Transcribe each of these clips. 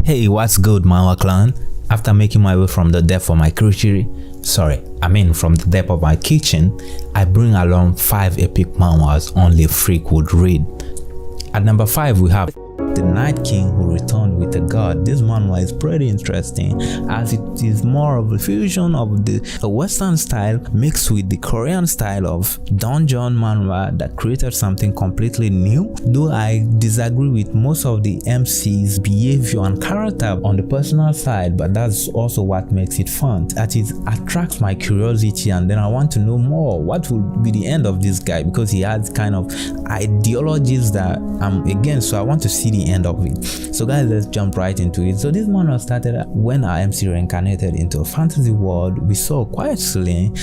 Hey, what's good, Manhwa clan? After making my way from the depth of my from the depth of my kitchen, I bring along 5 epic manhwas only a freak would read. At number 5, we have The Night King Who Returned with a God. This manhwa is pretty interesting as it is more of a fusion of the Western style mixed with the Korean style of dungeon manhwa that created something completely new. Though I disagree with most of the MC's behavior and character on the personal side, but that's also what makes it fun. That it attracts my curiosity, and then I want to know more. What will be the end of this guy? Because he has kind of ideologies that I'm against, so I want to see the end of it. So guys, let's jump right into it. So this manhwa started when our MC reincarnated into a fantasy world. We saw quiet ceiling,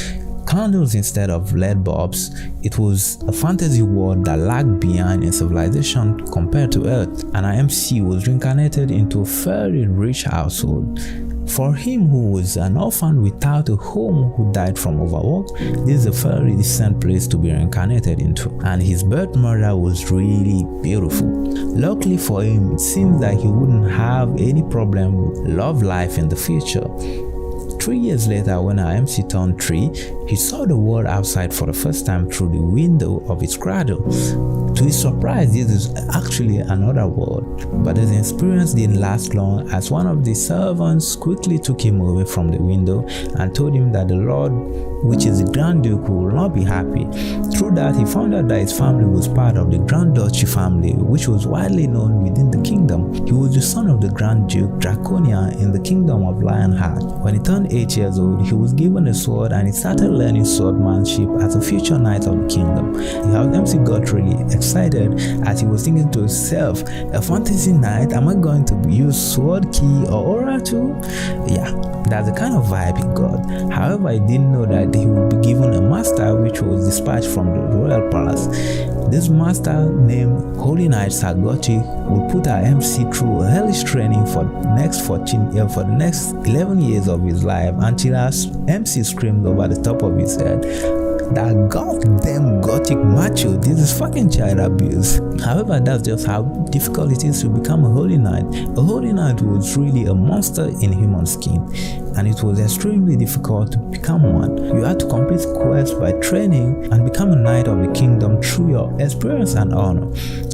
candles instead of LED bulbs. It was a fantasy world that lagged behind in civilization compared to Earth, and our MC was reincarnated into a fairly rich household. For him who was an orphan without a home, who died from overwork, this is a fairly decent place to be reincarnated into, and his birth mother was really beautiful. Luckily for him, it seems that he wouldn't have any problem with love life in the future. 3 years later, when our MC turned 3, he saw the world outside for the first time through the window of his cradle. To his surprise, this is actually another world, but his experience didn't last long, as one of the servants quickly took him away from the window and told him that the Lord, which is the Grand Duke, will not be happy. Through that, he found out that his family was part of the Grand Duchy family, which was widely known within the kingdom. He was the son of the Grand Duke Draconia in the kingdom of Lionheart. When he turned 8 years old, he was given a sword and he started learning swordmanship as a future knight of the kingdom. The MC got really excited as he was thinking to himself, a fantasy knight, am I going to use sword, key, or aura too? Yeah, that's the kind of vibe he got. However, he didn't know that he would be given a master which was dispatched from the royal palace. This master, named Holy Knight Sargoti, would put our MC through a hellish training for the next 11 years of his life, until our MC screamed over the top of his head, that goddamn gothic macho, this is fucking child abuse. However, that's just how difficult it is to become a holy knight. A holy knight was really a monster in human skin, and it was extremely difficult to become one. You had to complete quests by training and become a knight of the kingdom through your experience and honor,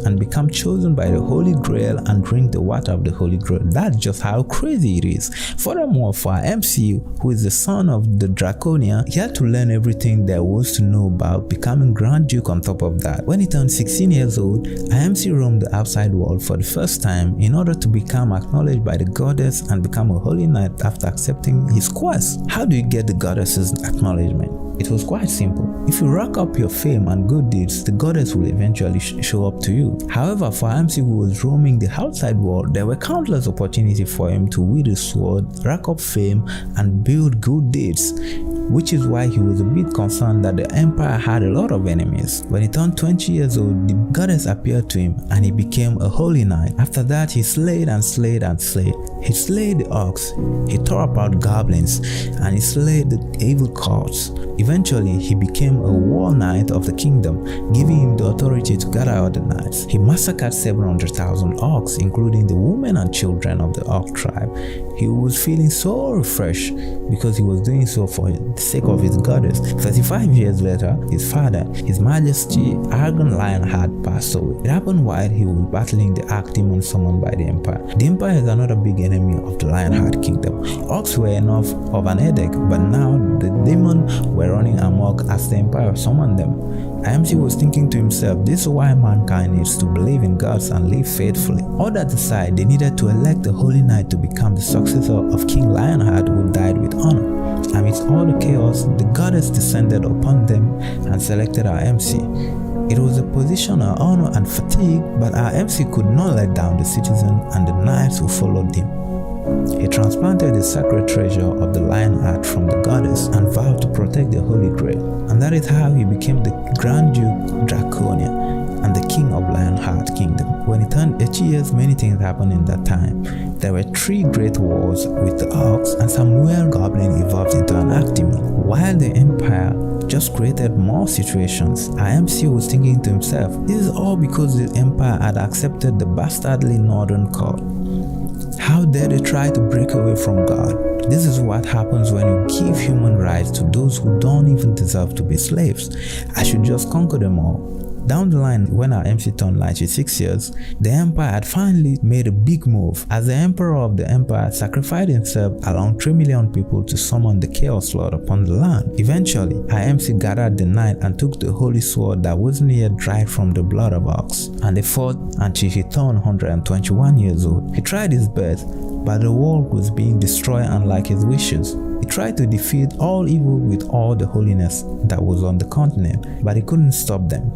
and become chosen by the Holy Grail and drink the water of the Holy Grail. That's just how crazy it is. Furthermore, for our MC, who is the son of the Draconia, he had to learn everything there was to know about becoming Grand Duke on top of that. When he turned 16 years old, our MC roamed the outside world for the first time in order to become acknowledged by the goddess and become a holy knight after accepting his quest. How do you get the goddess's acknowledgement? It was quite simple. If you rack up your fame and good deeds, the goddess will eventually show up to you. However, for MC who was roaming the outside world, there were countless opportunities for him to wield his sword, rack up fame, and build good deeds, which is why he was a bit concerned that the empire had a lot of enemies. When he turned 20 years old, the goddess appeared to him and he became a holy knight. After that, he slayed and slayed and slayed. He slayed the orcs, he tore apart goblins, and he slayed the evil cults. Eventually, he became a war knight of the kingdom, giving him the authority to gather other knights. He massacred 700,000 orcs, including the women and children of the orc tribe. He was feeling so refreshed because he was doing so for the sake of his goddess. 35 years later, his father, His Majesty Argon Lionheart, passed away. It happened while he was battling the archdemon summoned by the Empire. The Empire is another big enemy of the Lionheart Kingdom. Orcs were enough of an headache, but now the demon were running amok as the Empire summoned them. MC was thinking to himself, this is why mankind needs to believe in gods and live faithfully. All that aside, they needed to elect a holy knight to become the successor of King Lionheart, who died with honor. Amidst all the chaos, the goddess descended upon them and selected our MC. It was a position of honor and fatigue, but our MC could not let down the citizens and the knights who followed him. He transplanted the sacred treasure of the Lionheart from the goddess and vowed to protect the Holy Grail, and that is how he became the Grand Duke Draconia and the King of Lionheart Kingdom. When he turned 80 years, many things happened in that time. There were 3 great wars with the orcs, and Samuel Goblin evolved into an archdemon. While the Empire just created more situations, our MC was thinking to himself, this is all because the Empire had accepted the bastardly Northern court. How there they try to break away from God. This is what happens when you give human rights to those who don't even deserve to be slaves. I should just conquer them all. Down the line, when our MC turned 96 years, the empire had finally made a big move, as the emperor of the empire sacrificed himself along 3 million people to summon the chaos lord upon the land. Eventually, our MC gathered the night and took the holy sword that wasn't yet dried from the blood of ox, and they fought until he turned 121 years old. He tried his best, but the world was being destroyed unlike his wishes. He tried to defeat all evil with all the holiness that was on the continent, but he couldn't stop them.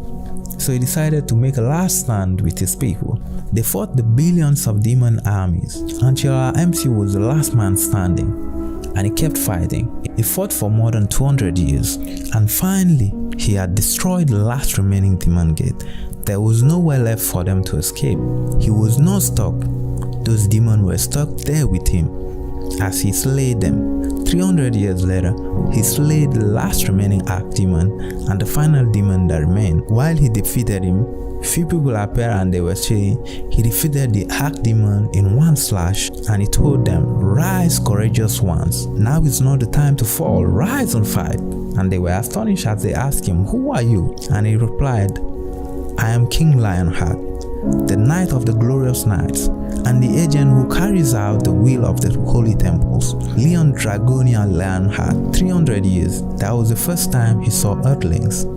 So he decided to make a last stand with his people. They fought the billions of demon armies until our MC was the last man standing, and he kept fighting. He fought for more than 200 years, and finally he had destroyed the last remaining demon gate. There was nowhere left for them to escape. He was not stuck. Those demons were stuck there with him as he slayed them. 300 years later, he slayed the last remaining archdemon and the final demon that remained. While he defeated him, few people appeared and they were saying he defeated the archdemon in one slash, and he told them, "Rise, courageous ones. Now is not the time to fall. Rise and fight." And they were astonished as they asked him, "Who are you?" And he replied, "I am King Lionheart, the knight of the glorious knights, and the agent who carries out the will of the holy temples. Leon Dragonia Lionheart." 300 years, that was the first time he saw earthlings.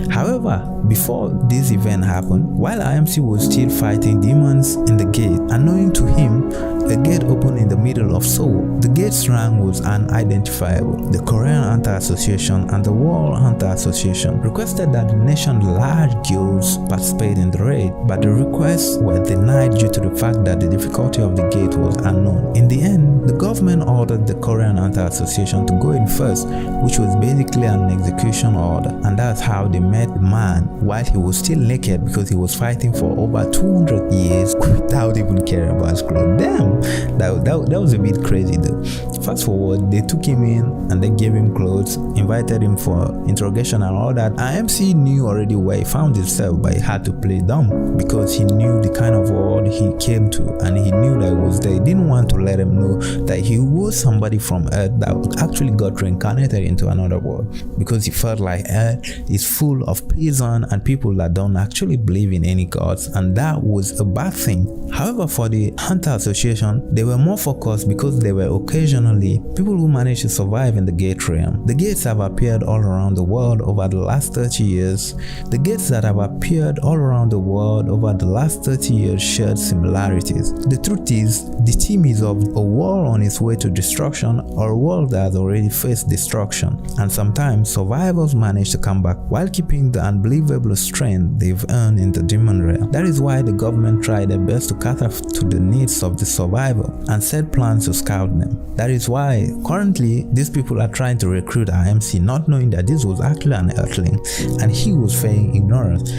However, before this event happened, while IMC was still fighting demons in the gate, unknowing to him, a gate opened in the middle of Seoul. The gate's rank was unidentifiable. The Korean Hunter Association and the World Hunter Association requested that the nation's large guilds participate in the raid, but the requests were denied due to the fact that the difficulty of the gate was unknown. In the end, the government ordered the Korean Hunter Association to go in first, which was basically an execution order, and that's how they met the man while he was still naked because he was fighting for over 200 years without even caring about his clothes. Damn, that was a bit crazy though. Fast forward, they took him in and they gave him clothes, invited him for interrogation and all that. IMC knew already where he found himself, but he had to play dumb because he knew the kind of world he came to, and he knew that he was there. He didn't want to let him know that he was somebody from Earth that actually got reincarnated into another world, because he felt like Earth is full of prison and people that don't actually believe in any gods, and that was a bad thing. However, for the Hunter Association, they were more focused because they were occasionally people who managed to survive in the gate realm. The gates have appeared all around the world over the last 30 years. The gates that have appeared all around the world over the last 30 years shared similarities. The truth is, the theme is of a world on its way to destruction or a world that has already faced destruction, and sometimes survivors manage to come back while keeping the unbelievable strength they've earned in the demon realm. That is why the government tried their best to cater to the needs of the survivor and set plans to scout them. That is why currently these people are trying to recruit IMC, not knowing that this was actually an earthling and he was feigning ignorance,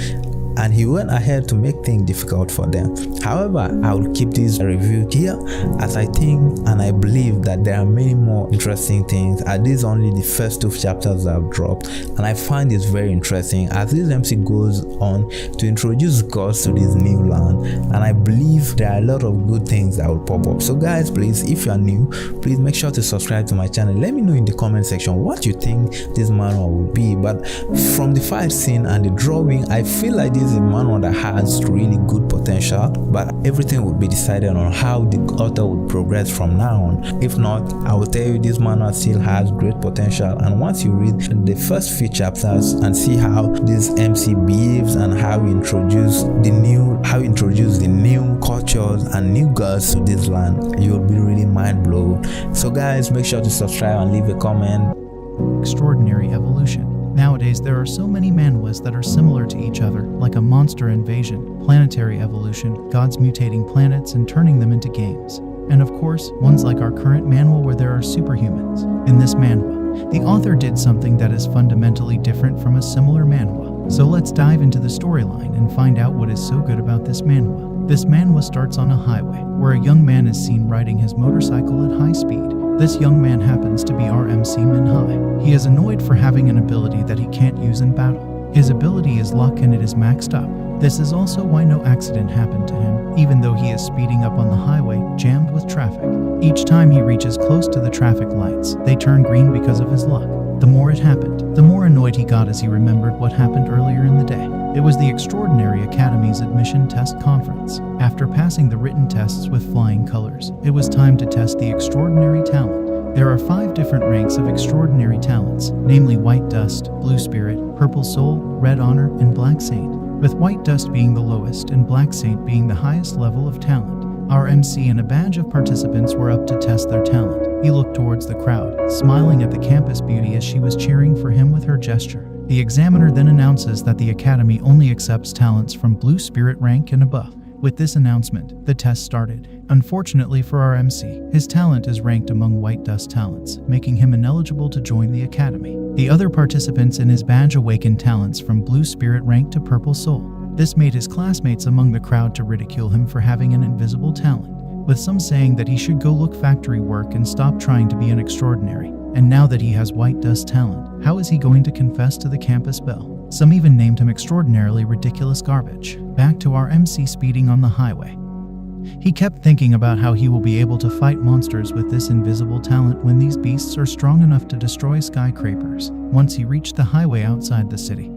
and he went ahead to make things difficult for them. However, I will keep this review here, as I think and I believe that there are many more interesting things, as these only the first 2 chapters I've dropped, and I find this very interesting as this MC goes on to introduce gods to this new land, and I believe there are a lot of good things that will pop up. So guys, please, if you are new, please make sure to subscribe to my channel. Let me know in the comment section what you think this manual will be. But from the fight scene and the drawing, I feel like this is a manual that has really good potential, but everything would be decided on how the author would progress from now on. If not, I will tell you this manual still has great potential, and once you read the first few chapters and see how this MC behaves and how he introduced the new cultures and new gods to this land, you'll be really mind blown. So guys, make sure to subscribe and leave a comment. Extraordinary evolution. Nowadays, there are so many manhwas that are similar to each other, like a monster invasion, planetary evolution, gods mutating planets and turning them into games. And of course, ones like our current manhwa where there are superhumans. In this manhwa, the author did something that is fundamentally different from a similar manhwa. So let's dive into the storyline and find out what is so good about this manhwa. This manhwa starts on a highway, where a young man is seen riding his motorcycle at high speed. This young man happens to be our MC Minhai. He is annoyed for having an ability that he can't use in battle. His ability is luck and it is maxed up, This is also why no accident happened to him, even though he is speeding up on the highway, jammed with traffic. Each time he reaches close to the traffic lights, they turn green because of his luck. The more it happened, the more annoyed he got as he remembered what happened earlier in the day. It was the Extraordinary Academy's admission test conference. After passing the written tests with flying colors, it was time to test the extraordinary talent. There are 5 different ranks of extraordinary talents, namely White Dust, Blue Spirit, Purple Soul, Red Honor, and Black Saint, with White Dust being the lowest and Black Saint being the highest level of talent. Our MC and a badge of participants were up to test their talent. He looked towards the crowd, smiling at the campus beauty as she was cheering for him with her gesture. The examiner then announces that the Academy only accepts talents from Blue Spirit rank and above. With this announcement, the test started. Unfortunately for our MC, his talent is ranked among White Dust talents, making him ineligible to join the Academy. The other participants in his badge awakened talents from Blue Spirit rank to Purple Soul. This made his classmates among the crowd to ridicule him for having an invisible talent, with some saying that he should go look factory work and stop trying to be an extraordinary. And now that he has White Dust talent, how is he going to confess to the campus bell? Some even named him extraordinarily ridiculous garbage. Back to our MC speeding on the highway. He kept thinking about how he will be able to fight monsters with this invisible talent when these beasts are strong enough to destroy skyscrapers. Once he reached the highway outside the city,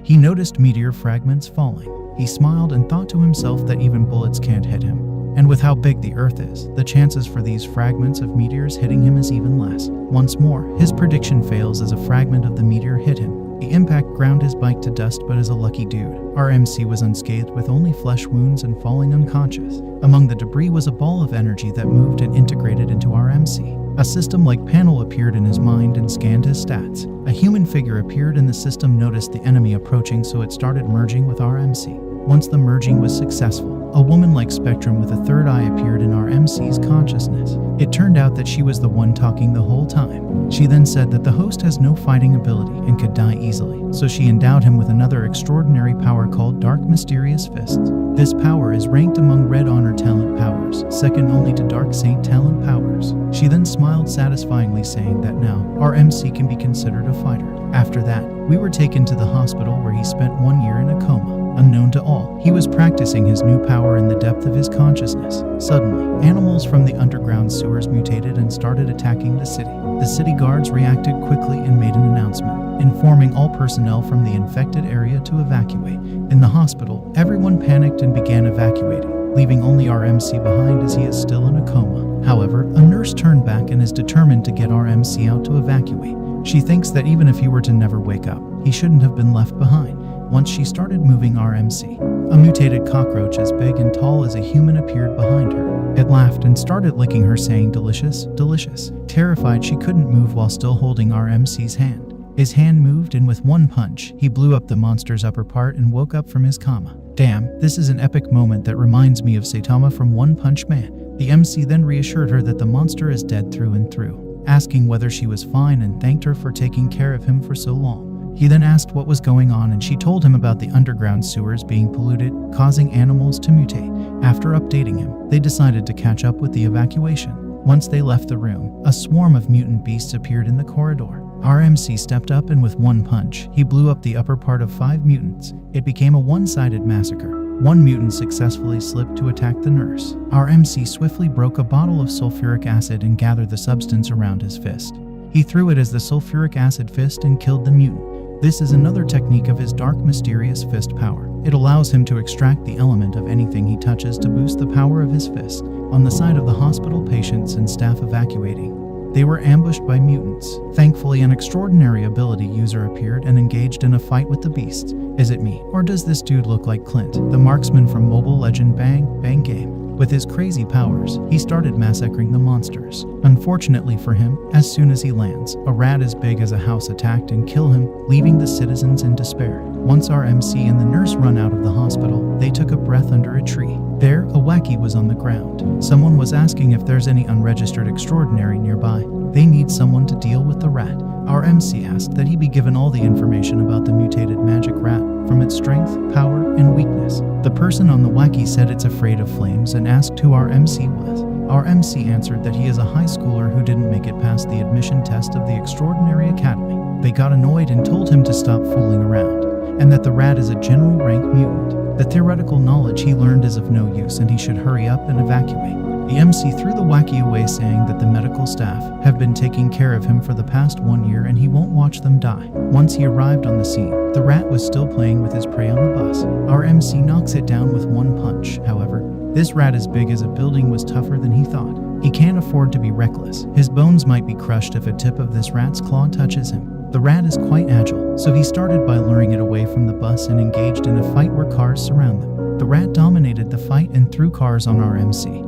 he noticed meteor fragments falling. He smiled and thought to himself that even bullets can't hit him. And with how big the Earth is, the chances for these fragments of meteors hitting him is even less. Once more, his prediction fails as a fragment of the meteor hit him. The impact ground his bike to dust, but is a lucky dude. Our MC was unscathed with only flesh wounds and falling unconscious. Among the debris was a ball of energy that moved and integrated into our MC. A system-like panel appeared in his mind and scanned his stats. A human figure appeared and the system noticed the enemy approaching, so it started merging with our MC. Once the merging was successful, a woman-like spectrum with a third eye appeared in our MC's consciousness. It turned out that she was the one talking the whole time. She then said that the host has no fighting ability and could die easily, so she endowed him with another extraordinary power called Dark Mysterious Fists. This power is ranked among Red Honor talent powers, second only to Dark Saint talent powers. She then smiled satisfyingly, saying that now our MC can be considered a fighter. After that, we were taken to the hospital where he spent 1 year in a coma. Unknown to all, he was practicing his new power in the depth of his consciousness. Suddenly, animals from the underground sewers mutated and started attacking the city. The city guards reacted quickly and made an announcement, informing all personnel from the infected area to evacuate. In the hospital, everyone panicked and began evacuating, leaving only our MC behind as he is still in a coma. However, a nurse turned back and is determined to get our MC out to evacuate. She thinks that even if he were to never wake up, he shouldn't have been left behind. Once she started moving our MC, a mutated cockroach as big and tall as a human appeared behind her. It laughed and started licking her, saying, "Delicious, delicious." Terrified, she couldn't move while still holding our MC's hand. His hand moved, and with one punch, he blew up the monster's upper part and woke up from his coma. Damn, this is an epic moment that reminds me of Saitama from One Punch Man. The MC then reassured her that the monster is dead through and through, asking whether she was fine and thanked her for taking care of him for so long. He then asked what was going on, and she told him about the underground sewers being polluted, causing animals to mutate. After updating him, they decided to catch up with the evacuation. Once they left the room, a swarm of mutant beasts appeared in the corridor. Our MC stepped up and with one punch, he blew up the upper part of 5 mutants. It became a one-sided massacre. One mutant successfully slipped to attack the nurse. Our MC swiftly broke a bottle of sulfuric acid and gathered the substance around his fist. He threw it as the sulfuric acid fist and killed the mutant. This is another technique of his Dark Mysterious Fist power. It allows him to extract the element of anything he touches to boost the power of his fist. On the side of the hospital, patients and staff evacuating, they were ambushed by mutants. Thankfully, an extraordinary ability user appeared and engaged in a fight with the beasts. Is it me, or does this dude look like Clint, the marksman from Mobile Legend Bang Bang game? With his crazy powers, he started massacring the monsters. Unfortunately for him, as soon as he lands, a rat as big as a house attacked and killed him, leaving the citizens in despair. Once our MC and the nurse run out of the hospital, they took a breath under a tree. There, a wacky was on the ground. Someone was asking if there's any unregistered extraordinary nearby. They need someone to deal with the rat. Our MC asked that he be given all the information about the mutated magic rat, from its strength, power, and weakness. The person on the wacky said it's afraid of flames and asked who our MC was. Our MC answered that he is a high schooler who didn't make it past the admission test of the Extraordinary Academy. They got annoyed and told him to stop fooling around, and that the rat is a general rank mutant. The theoretical knowledge he learned is of no use and he should hurry up and evacuate. The MC threw the wacky away, saying that the medical staff have been taking care of him for the past 1 year and he won't watch them die. Once he arrived on the scene, the rat was still playing with his prey on the bus. Our MC knocks it down with one punch. However, this rat as big as a building was tougher than he thought. He can't afford to be reckless. His bones might be crushed if a tip of this rat's claw touches him. The rat is quite agile, so he started by luring it away from the bus and engaged in a fight where cars surround them. The rat dominated the fight and threw cars on our MC.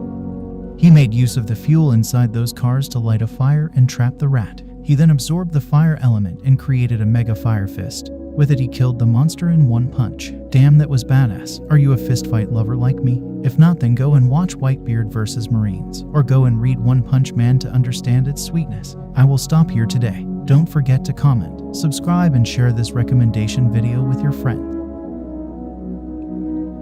He made use of the fuel inside those cars to light a fire and trap the rat. He then absorbed the fire element and created a mega fire fist. With it he killed the monster in one punch. Damn, that was badass. Are you a fistfight lover like me? If not, then go and watch Whitebeard vs. Marines, or go and read One Punch Man to understand its sweetness. I will stop here today. Don't forget to comment, subscribe, and share this recommendation video with your friend.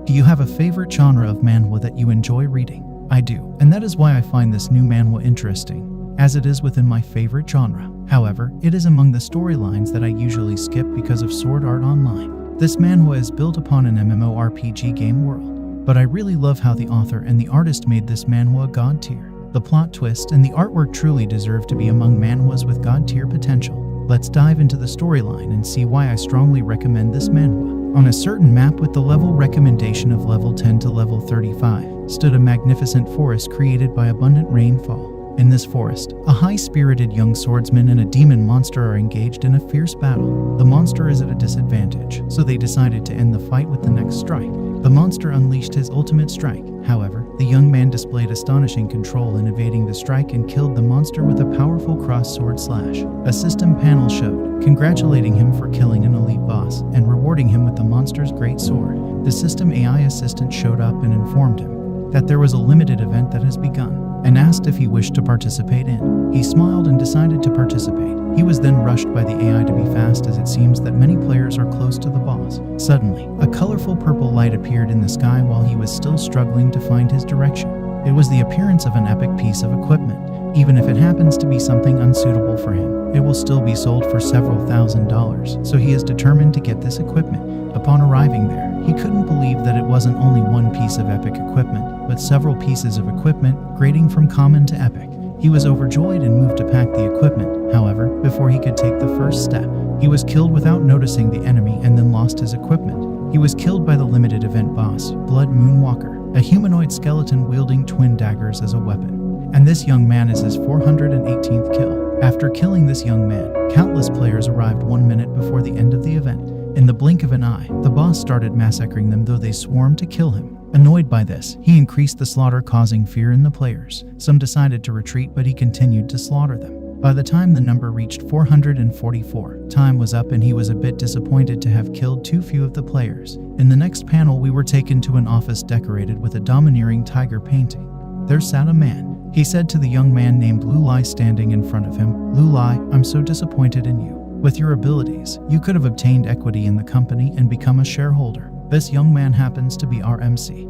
Do you have a favorite genre of manhwa that you enjoy reading? I do, and that is why I find this new manhwa interesting, as it is within my favorite genre. However, it is among the storylines that I usually skip because of Sword Art Online. This manhwa is built upon an MMORPG game world, but I really love how the author and the artist made this manhwa god tier. The plot twist and the artwork truly deserve to be among manhwas with god tier potential. Let's dive into the storyline and see why I strongly recommend this manhwa. On a certain map with the level recommendation of level 10 to level 35, stood a magnificent forest created by abundant rainfall. In this forest, a high-spirited young swordsman and a demon monster are engaged in a fierce battle. The monster is at a disadvantage, so they decided to end the fight with the next strike. The monster unleashed his ultimate strike. However, the young man displayed astonishing control in evading the strike and killed the monster with a powerful cross-sword slash. A system panel showed, congratulating him for killing an elite boss and rewarding him with the monster's great sword. The system AI assistant showed up and informed him that there was a limited event that has begun, and asked if he wished to participate in. He smiled and decided to participate. He was then rushed by the AI to be fast, as it seems that many players are close to the boss. Suddenly, a colorful purple light appeared in the sky while he was still struggling to find his direction. It was the appearance of an epic piece of equipment. Even if it happens to be something unsuitable for him, it will still be sold for several $1,000s, so he is determined to get this equipment. Upon arriving there, he couldn't believe that it wasn't only one piece of epic equipment, but several pieces of equipment, grading from common to epic. He was overjoyed and moved to pack the equipment. However, before he could take the first step, he was killed without noticing the enemy and then lost his equipment. He was killed by the limited event boss, Blood Moonwalker, a humanoid skeleton wielding twin daggers as a weapon. And this young man is his 418th kill. After killing this young man, countless players arrived 1 minute before the end of the event. In the blink of an eye, the boss started massacring them, though they swarmed to kill him. Annoyed by this, he increased the slaughter, causing fear in the players. Some decided to retreat, but he continued to slaughter them. By the time the number reached 444, time was up and he was a bit disappointed to have killed too few of the players. In the next panel, we were taken to an office decorated with a domineering tiger painting. There sat a man. He said to the young man named Lele standing in front of him, "Lele, I'm so disappointed in you. With your abilities, you could have obtained equity in the company and become a shareholder." This young man happens to be our MC.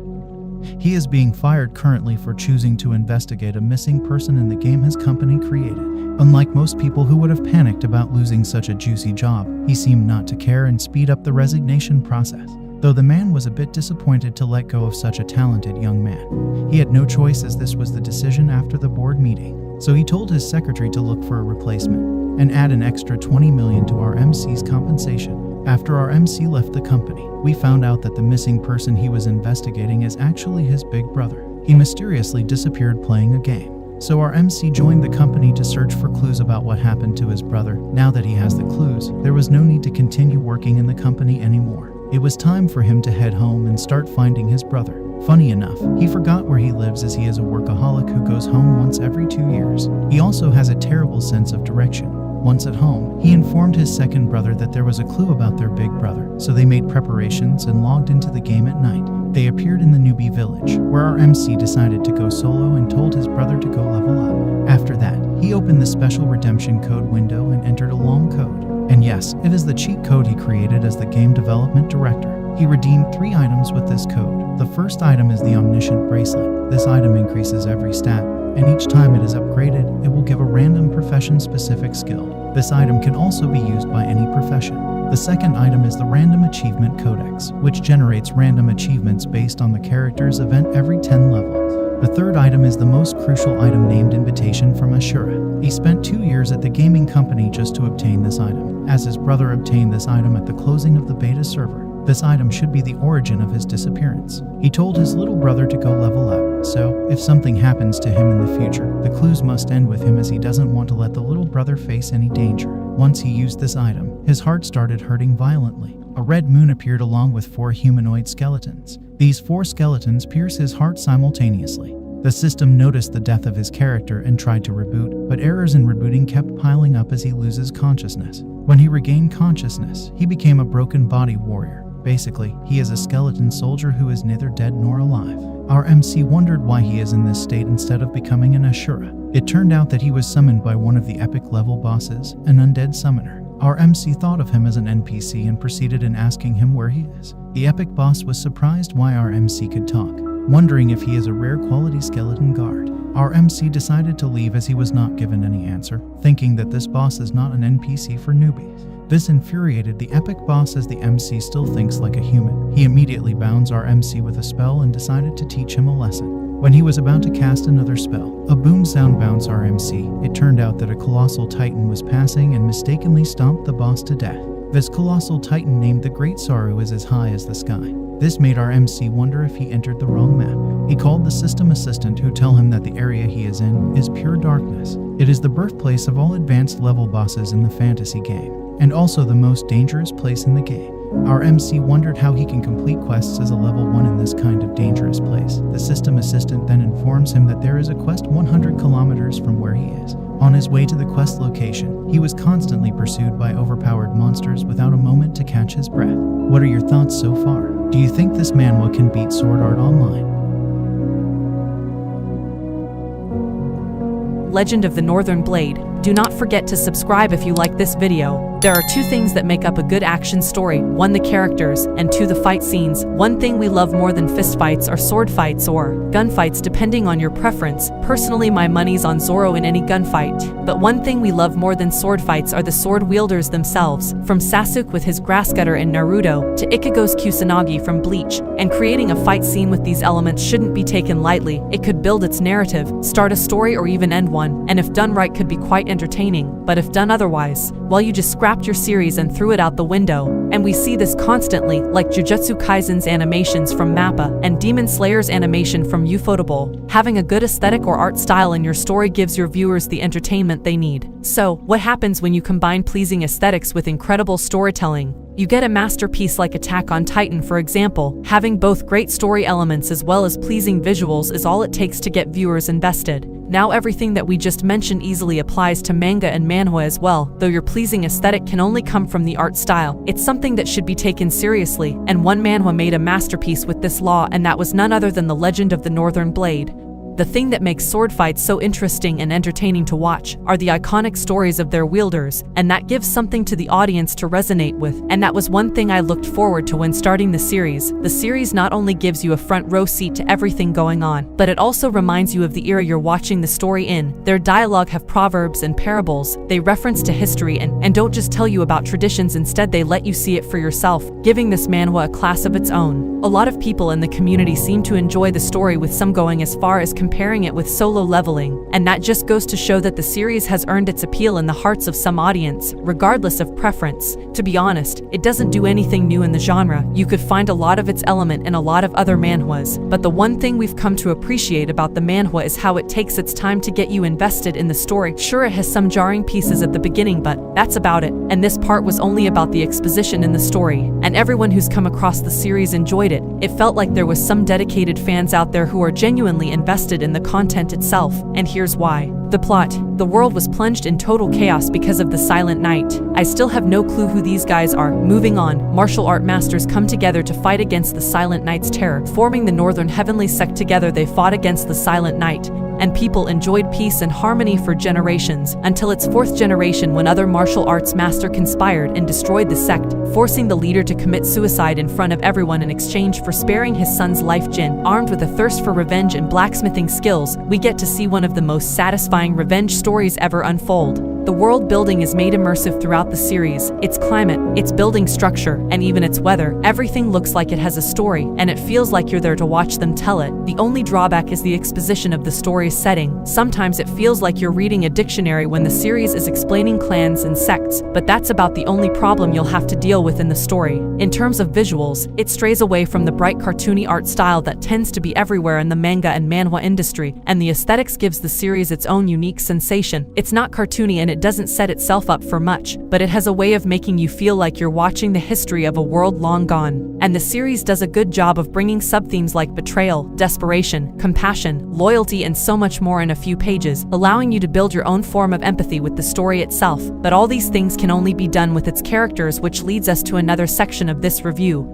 He is being fired currently for choosing to investigate a missing person in the game his company created. Unlike most people who would have panicked about losing such a juicy job, he seemed not to care and speed up the resignation process. Though the man was a bit disappointed to let go of such a talented young man, he had no choice, as this was the decision after the board meeting. So he told his secretary to look for a replacement and add an extra 20 million to our MC's compensation. After our MC left the company, we found out that the missing person he was investigating is actually his big brother. He mysteriously disappeared playing a game. So our MC joined the company to search for clues about what happened to his brother. Now that he has the clues, there was no need to continue working in the company anymore. It was time for him to head home and start finding his brother. Funny enough, he forgot where he lives, as he is a workaholic who goes home once every 2 years. He also has a terrible sense of direction. Once at home, he informed his second brother that there was a clue about their big brother, so they made preparations and logged into the game at night. They appeared in the newbie village, where our MC decided to go solo and told his brother to go level up. After that, he opened the special redemption code window and entered a long code. And yes, it is the cheat code he created as the game development director. He redeemed 3 items with this code. The first item is the Omniscient Bracelet. This item increases every stat, and each time it is upgraded, it will give a random profession-specific skill. This item can also be used by any profession. The second item is the Random Achievement Codex, which generates random achievements based on the character's event every 10 levels. The third item is the most crucial item named Invitation from Ashura. He spent 2 years at the gaming company just to obtain this item, as his brother obtained this item at the closing of the beta server. This item should be the origin of his disappearance. He told his little brother to go level up, so if something happens to him in the future, the clues must end with him, as he doesn't want to let the little brother face any danger. Once he used this item, his heart started hurting violently. A red moon appeared along with 4 humanoid skeletons. These 4 skeletons pierce his heart simultaneously. The system noticed the death of his character and tried to reboot, but errors in rebooting kept piling up as he loses consciousness. When he regained consciousness, he became a broken body warrior. Basically, he is a skeleton soldier who is neither dead nor alive. Our MC wondered why he is in this state instead of becoming an Ashura. It turned out that he was summoned by one of the epic level bosses, an undead summoner. Our MC thought of him as an NPC and proceeded in asking him where he is. The epic boss was surprised why our MC could talk, wondering if he is a rare quality skeleton guard. Our MC decided to leave as he was not given any answer, thinking that this boss is not an NPC for newbies. This infuriated the epic boss, as the MC still thinks like a human. He immediately bounds our MC with a spell and decided to teach him a lesson. When he was about to cast another spell, a boom sound bounced our MC. It turned out that a colossal titan was passing and mistakenly stomped the boss to death. This colossal titan, named the Great Sorrow, is as high as the sky. This made our MC wonder if he entered the wrong map. He called the system assistant, who tell him that the area he is in is pure darkness. It is the birthplace of all advanced level bosses in the fantasy game, and also the most dangerous place in the game. Our MC wondered how he can complete quests as a level 1 in this kind of dangerous place. The system assistant then informs him that there is a quest 100 kilometers from where he is. On his way to the quest location, he was constantly pursued by overpowered monsters without a moment to catch his breath. What are your thoughts so far? Do you think this manhwa can beat Sword Art Online? Legend of the Northern Blade. Do not forget to subscribe if you like this video. There are 2 things that make up a good action story: 1, the characters, and 2, the fight scenes. One thing we love more than fistfights are sword fights or gunfights, depending on your preference. Personally, my money's on Zoro in any gunfight. But one thing we love more than sword fights are the sword wielders themselves. From Sasuke with his grass cutter in Naruto, to Ichigo's Kusanagi from Bleach. And creating a fight scene with these elements shouldn't be taken lightly. It could build its narrative, start a story, or even end one. And if done right, could be quite entertaining. But if done otherwise, well, you just scrapped your series and threw it out the window. And we see this constantly, like Jujutsu Kaisen's animations from MAPPA and Demon Slayer's animation from Ufotable. Having a good aesthetic or art style in your story gives your viewers the entertainment they need. So, what happens when you combine pleasing aesthetics with incredible storytelling? You get a masterpiece like Attack on Titan, for example. Having both great story elements as well as pleasing visuals is all it takes to get viewers invested. Now everything that we just mentioned easily applies to manga and manhwa as well. Though your pleasing aesthetic can only come from the art style, it's something that should be taken seriously, and one manhwa made a masterpiece with this law, and that was none other than The Legend of the Northern Blade. The thing that makes sword fights so interesting and entertaining to watch are the iconic stories of their wielders, and that gives something to the audience to resonate with. And that was one thing I looked forward to when starting the series. The series not only gives you a front row seat to everything going on, but it also reminds you of the era you're watching the story in. Their dialogue have proverbs and parables. They reference to history and don't just tell you about traditions. Instead, they let you see it for yourself, giving this manhwa a class of its own. A lot of people in the community seem to enjoy the story, with some going as far as comparing it with Solo Leveling, and that just goes to show that the series has earned its appeal in the hearts of some audience, regardless of preference. To be honest, it doesn't do anything new in the genre. You could find a lot of its element in a lot of other manhwas, but the one thing we've come to appreciate about the manhwa is how it takes its time to get you invested in the story. Sure, it has some jarring pieces at the beginning, but that's about it. And this part was only about the exposition in the story, and everyone who's come across the series enjoyed it. It felt like there was some dedicated fans out there who are genuinely invested in the content itself, and here's why. The plot. The world was plunged in total chaos because of the Silent Night. I still have no clue who these guys are. Moving on, martial art masters come together to fight against the Silent Night's terror. Forming the Northern Heavenly Sect together, they fought against the Silent Night, and people enjoyed peace and harmony for generations, until its 4th generation, when other martial arts master conspired and destroyed the sect, forcing the leader to commit suicide in front of everyone in exchange for sparing his son's life. Jin, armed with a thirst for revenge and blacksmithing skills, we get to see one of the most satisfying revenge stories ever unfold. The world building is made immersive throughout the series. Its climate, its building structure, and even its weather, everything looks like it has a story, and it feels like you're there to watch them tell it. The only drawback is the exposition of the story's setting. Sometimes it feels like you're reading a dictionary when the series is explaining clans and sects, but that's about the only problem you'll have to deal with in the story. In terms of visuals, it strays away from the bright cartoony art style that tends to be everywhere in the manga and manhwa industry, and the aesthetics gives the series its own unique sensation. It's not cartoony and it doesn't set itself up for much, but it has a way of making you feel like you're watching the history of a world long gone. And the series does a good job of bringing sub-themes like betrayal, desperation, compassion, loyalty, and so much more in a few pages, allowing you to build your own form of empathy with the story itself. But all these things can only be done with its characters, which leads us to another section of this review.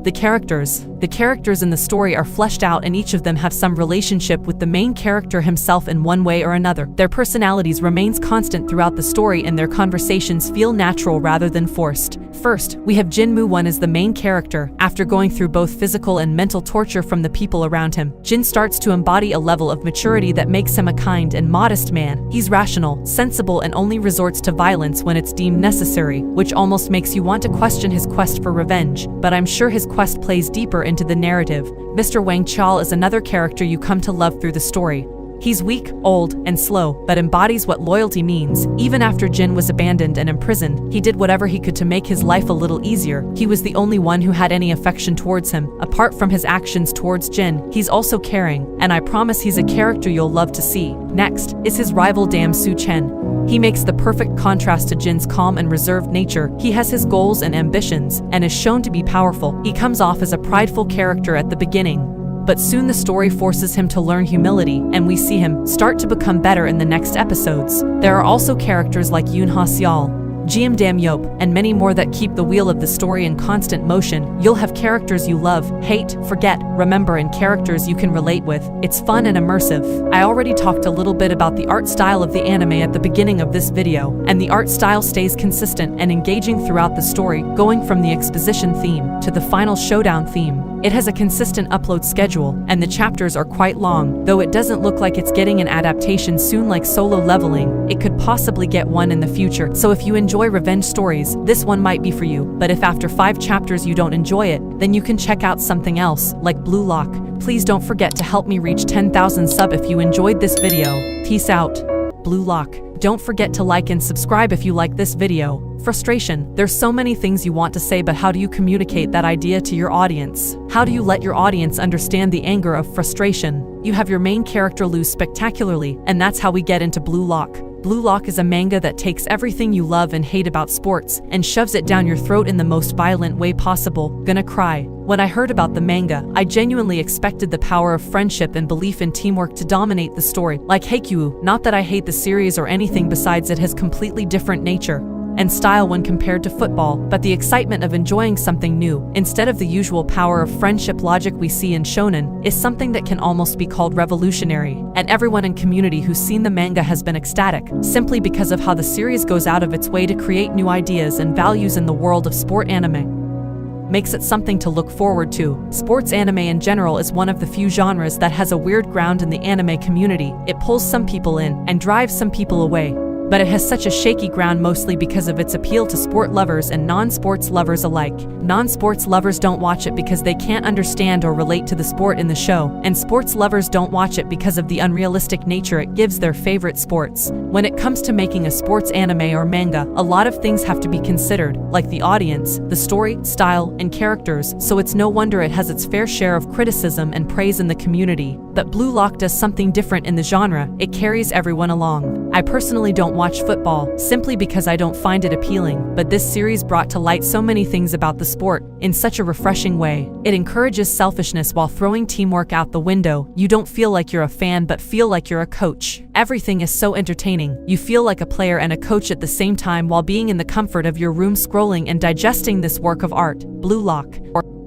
The characters. The characters in the story are fleshed out, and each of them have some relationship with the main character himself in one way or another. Their personalities remains constant throughout the story, and their conversations feel natural rather than forced. First, we have Jin Moo-won as the main character. After going through both physical and mental torture from the people around him, Jin starts to embody a level of maturity that makes him a kind and modest man. He's rational, sensible, and only resorts to violence when it's deemed necessary, which almost makes you want to question his quest for revenge. But I'm sure his quest plays deeper into the narrative. Mr. Wang Chal is another character you come to love through the story. He's weak, old, and slow, but embodies what loyalty means. Even after Jin was abandoned and imprisoned, he did whatever he could to make his life a little easier. He was the only one who had any affection towards him. Apart from his actions towards Jin, he's also caring, and I promise he's a character you'll love to see. Next is his rival Dam Su Chen. He makes the perfect contrast to Jin's calm and reserved nature. He has his goals and ambitions, and is shown to be powerful. He comes off as a prideful character at the beginning, but soon the story forces him to learn humility, and we see him start to become better in the next episodes. There are also characters like Yoon Ha Seol, GM Dam Yop, and many more that keep the wheel of the story in constant motion. You'll have characters you love, hate, forget, remember, and characters you can relate with. It's fun and immersive. I already talked a little bit about the art style of the anime at the beginning of this video, and the art style stays consistent and engaging throughout the story, going from the exposition theme to the final showdown theme. It has a consistent upload schedule, and the chapters are quite long. Though it doesn't look like it's getting an adaptation soon like Solo Leveling, it could possibly get one in the future. So if you enjoy revenge stories, this one might be for you. But if after 5 chapters you don't enjoy it, then you can check out something else, like Blue Lock. Please don't forget to help me reach 10,000 subs if you enjoyed this video. Peace out. Blue Lock. Don't forget to like and subscribe if you like this video. Frustration. There's so many things you want to say, but how do you communicate that idea to your audience? How do you let your audience understand the anger of frustration? You have your main character lose spectacularly, and that's how we get into Blue Lock. Blue Lock is a manga that takes everything you love and hate about sports and shoves it down your throat in the most violent way possible. Gonna cry. When I heard about the manga, I genuinely expected the power of friendship and belief in teamwork to dominate the story, like Haikyuu. Not that I hate the series or anything, besides it has completely different nature and style when compared to football, but the excitement of enjoying something new, instead of the usual power of friendship logic we see in shonen, is something that can almost be called revolutionary. And everyone in community who's seen the manga has been ecstatic, simply because of how the series goes out of its way to create new ideas and values in the world of sport anime. Makes it something to look forward to. Sports anime in general is one of the few genres that has a weird ground in the anime community. It pulls some people in and drives some people away. But it has such a shaky ground, mostly because of its appeal to sport lovers and non-sports lovers alike. Non-sports lovers don't watch it because they can't understand or relate to the sport in the show, and sports lovers don't watch it because of the unrealistic nature it gives their favorite sports. When it comes to making a sports anime or manga, a lot of things have to be considered, like the audience, the story, style, and characters, so it's no wonder it has its fair share of criticism and praise in the community. But Blue Lock does something different in the genre. It carries everyone along. I personally don't watch football, simply because I don't find it appealing, but this series brought to light so many things about the sport in such a refreshing way. It encourages selfishness while throwing teamwork out the window. You don't feel like you're a fan, but feel like you're a coach. Everything is so entertaining. You feel like a player and a coach at the same time while being in the comfort of your room scrolling and digesting this work of art. Blue Lock.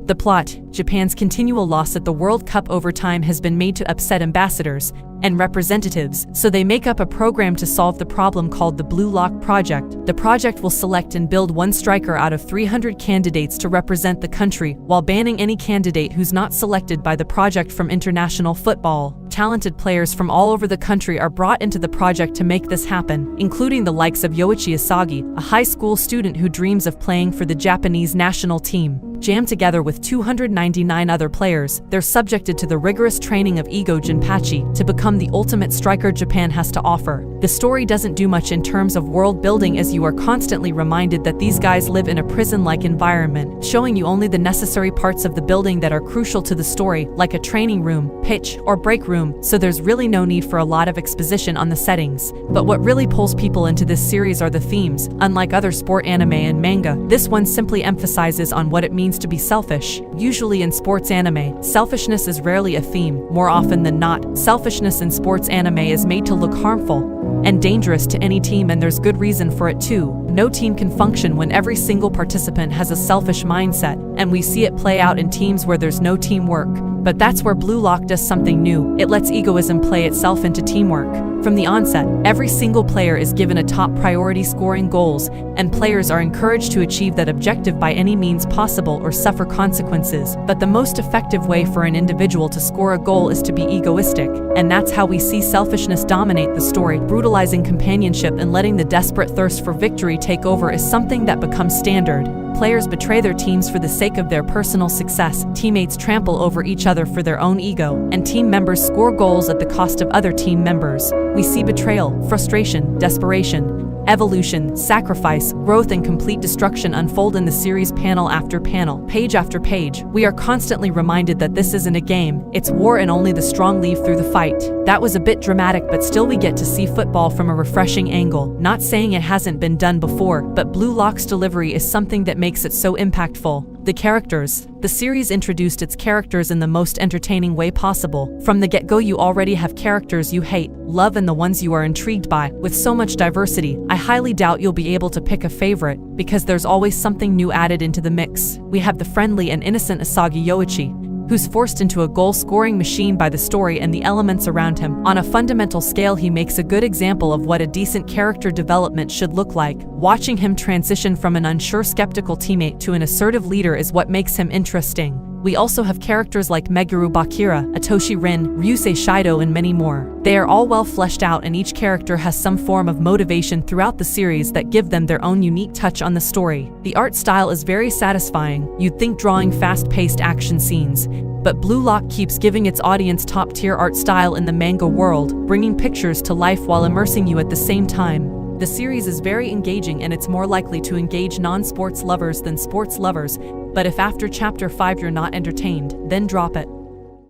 The plot: Japan's continual loss at the World Cup over time has been made to upset ambassadors and representatives, so they make up a program to solve the problem called the Blue Lock Project. The project will select and build one striker out of 300 candidates to represent the country, while banning any candidate who's not selected by the project from international football. Talented players from all over the country are brought into the project to make this happen, including the likes of Yoichi Asagi, a high school student who dreams of playing for the Japanese national team. Jammed together with 299 other players, they're subjected to the rigorous training of Ego Jinpachi to become the ultimate striker Japan has to offer. The story doesn't do much in terms of world building, as you are constantly reminded that these guys live in a prison-like environment, showing you only the necessary parts of the building that are crucial to the story, like a training room, pitch, or break room, so there's really no need for a lot of exposition on the settings. But what really pulls people into this series are the themes. Unlike other sport anime and manga, this one simply emphasizes on what it means to be selfish. Usually in sports anime, selfishness is rarely a theme. More often than not, selfishness in sports anime is made to look harmful and dangerous to any team, and there's good reason for it too. No team can function when every single participant has a selfish mindset, and we see it play out in teams where there's no teamwork. But that's where Blue Lock does something new. It lets egoism play itself into teamwork. From the onset, every single player is given a top priority, scoring goals, and players are encouraged to achieve that objective by any means possible or suffer consequences. But the most effective way for an individual to score a goal is to be egoistic, and that's how we see selfishness dominate the story. Brutalizing companionship and letting the desperate thirst for victory take over is something that becomes standard. Players betray their teams for the sake of their personal success, teammates trample over each other for their own ego, and team members score goals at the cost of other team members. We see betrayal, frustration, desperation, evolution, sacrifice, growth, and complete destruction unfold in the series panel after panel, page after page. We are constantly reminded that this isn't a game, it's war, and only the strong leave through the fight. That was a bit dramatic, but still we get to see football from a refreshing angle. Not saying it hasn't been done before, but Blue Lock's delivery is something that makes it so impactful. The characters. The series introduced its characters in the most entertaining way possible. From the get-go, you already have characters you hate, love, and the ones you are intrigued by. With so much diversity, I highly doubt you'll be able to pick a favorite, because there's always something new added into the mix. We have the friendly and innocent Asagi Yoichi, who's forced into a goal-scoring machine by the story and the elements around him. On a fundamental scale, he makes a good example of what a decent character development should look like. Watching him transition from an unsure, skeptical teammate to an assertive leader is what makes him interesting. We also have characters like Meguru Bakira, Atoshi Rin, Ryusei Shido, and many more. They are all well fleshed out, and each character has some form of motivation throughout the series that give them their own unique touch on the story. The art style is very satisfying. You'd think drawing fast-paced action scenes, but Blue Lock keeps giving its audience top-tier art style in the manga world, bringing pictures to life while immersing you at the same time. The series is very engaging, and it's more likely to engage non-sports lovers than sports lovers, but if after chapter 5 you're not entertained, then drop it.